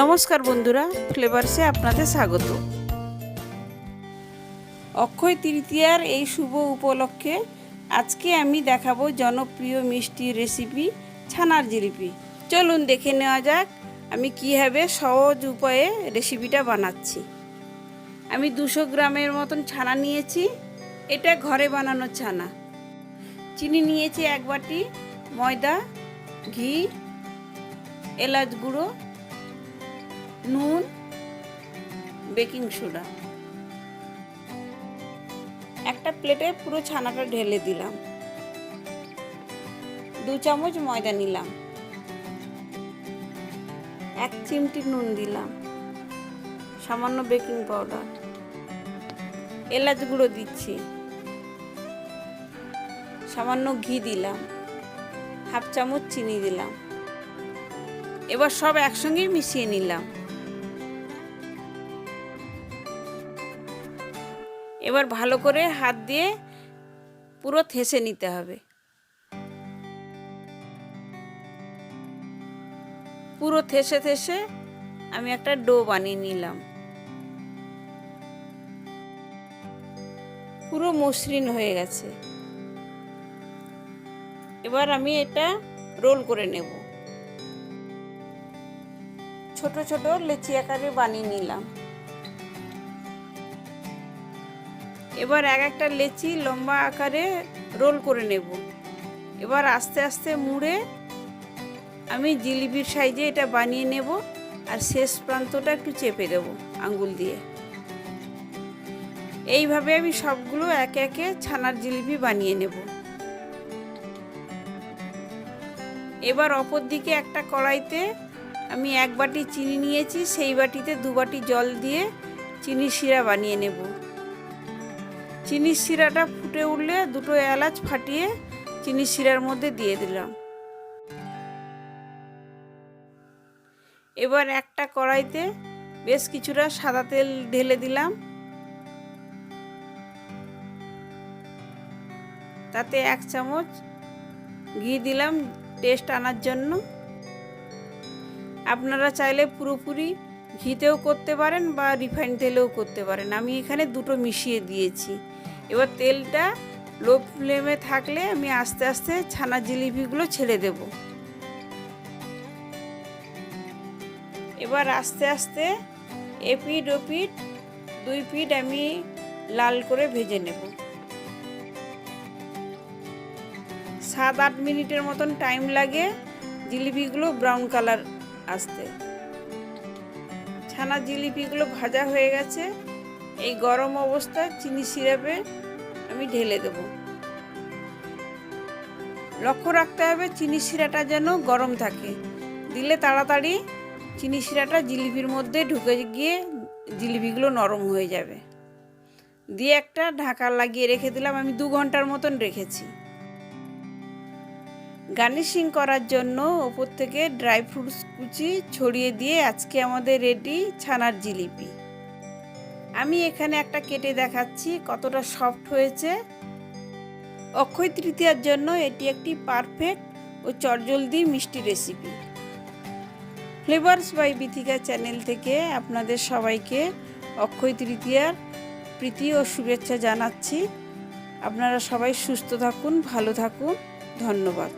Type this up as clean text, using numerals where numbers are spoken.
নমস্কার বন্ধুরা, ফ্লেভারসে আপনাদের স্বাগত। অক্ষয় তৃতীয়ার এই শুভ উপলক্ষে আজকে আমি দেখাবো জনপ্রিয় মিষ্টি রেসিপি ছানার জিলিপি। চলুন দেখে নেওয়া যাক আমি কীভাবে সহজ উপায়ে রেসিপিটা বানাচ্ছি। আমি 200 গ্রামের মতন ছানা নিয়েছি। এটা ঘরে বানানো ছানা। চিনি নিয়েছি 1 বাটি, ময়দা, ঘি, এলাচ গুঁড়ো, নুন, বেকিং সোডা। একটা প্লেটে পুরো ছানাটা ঢেলে দিলাম। 2 চামচ ময়দা নিলাম, 1 চিমটি নুন দিলাম, সামান্য বেকিং পাউডার, এলাচ গুঁড়ো দিচ্ছি, সামান্য ঘি দিলাম, 1/2 চামচ চিনি দিলাম। এবার সব একসঙ্গে মিশিয়ে নিলাম। এবার ভালো করে হাত দিয়ে পুরো থেসে নিতে হবে। পুরো থেসে থেসে আমি একটা ডো বানিয়ে নিলাম। পুরো মসৃণ হয়ে গেছে। এবার আমি এটা রোল করে নেব। ছোট ছোট লেচি আকারে বানিয়ে নিলাম। এবার একটা লেচি লম্বা আকারে রোল করে নেব। এবার আস্তে আস্তে মুড়ে আমি জিলিপির সাইজে এটা বানিয়ে নেব। আর শেষ প্রান্তটা একটু চেপে দেব আঙ্গুল দিয়ে। এইভাবে আমি সবগুলো একে একে ছানার জিলিপি বানিয়ে নেব। এবার অপর দিকে একটা কড়াইতে আমি 1 বাটি চিনি নিয়েছি। সেই বাটিতে 2 বাটি জল দিয়ে চিনির শিরা বানিয়ে নেব। চিনির শিরাটা ফুটে উঠলে 2টো এলাচ ফাটিয়ে চিনির শিরার মধ্যে দিয়ে দিলাম। এবার একটা কড়াইতে বেশ কিছুটা সাদা তেল ঢেলে দিলাম। তাতে 1 চামচ ঘি দিলাম টেস্ট আনার জন্য। আপনারা চাইলে পুরোপুরি ঘিতেও করতে পারেন বা রিফাইন্ড তেলেও করতে পারেন। আমি এখানে দুটো মিশিয়ে দিয়েছি। এবার তেলটা লো ফ্লেমে থাকলে আমি আস্তে আস্তে ছানা জিলিপিগুলো ছেড়ে দেব। এবার আস্তে আস্তে এপিঠ ওপিঠ 2 পিঠ আমি লাল করে ভেজে নেব। 7-8 মিনিটের মতন টাইম লাগে জিলিপিগুলো ব্রাউন কালার আসতে। ছানা জিলিপিগুলো ভাজা হয়ে গেছে। এই গরম অবস্থায় চিনি সিরাপে আমি ঢেলে দেব। লক্ষ্য রাখতে হবে চিনি শিরাটা যেন গরম থাকে। দিলে তাড়াতাড়ি চিনি শিরাটা জিলিপির মধ্যে ঢুকে গিয়ে জিলিপিগুলো নরম হয়ে যাবে। দিয়ে একটা ঢাকা লাগিয়ে রেখে দিলাম। আমি 2 ঘন্টার মতন রেখেছি। গার্নিশিং করার জন্য ওপর থেকে ড্রাই ফ্রুটস কুচি ছড়িয়ে দিয়ে আজকে আমাদের রেডি ছানার জিলিপি। আমি এখানে একটা কেটে দেখাচ্ছি কতটা সফট হয়েছে। অক্ষয় তৃতীয়ার জন্য এটি একটি পারফেক্ট ও চটজলদি মিষ্টি recipe. Flavours by Bithika channel থেকে আপনাদের সবাইকে অক্ষয় তৃতীয়ার প্রীতি ও শুভেচ্ছা জানাচ্ছি। আপনারা সবাই সুস্থ থাকুন, ভালো থাকুন। ধন্যবাদ।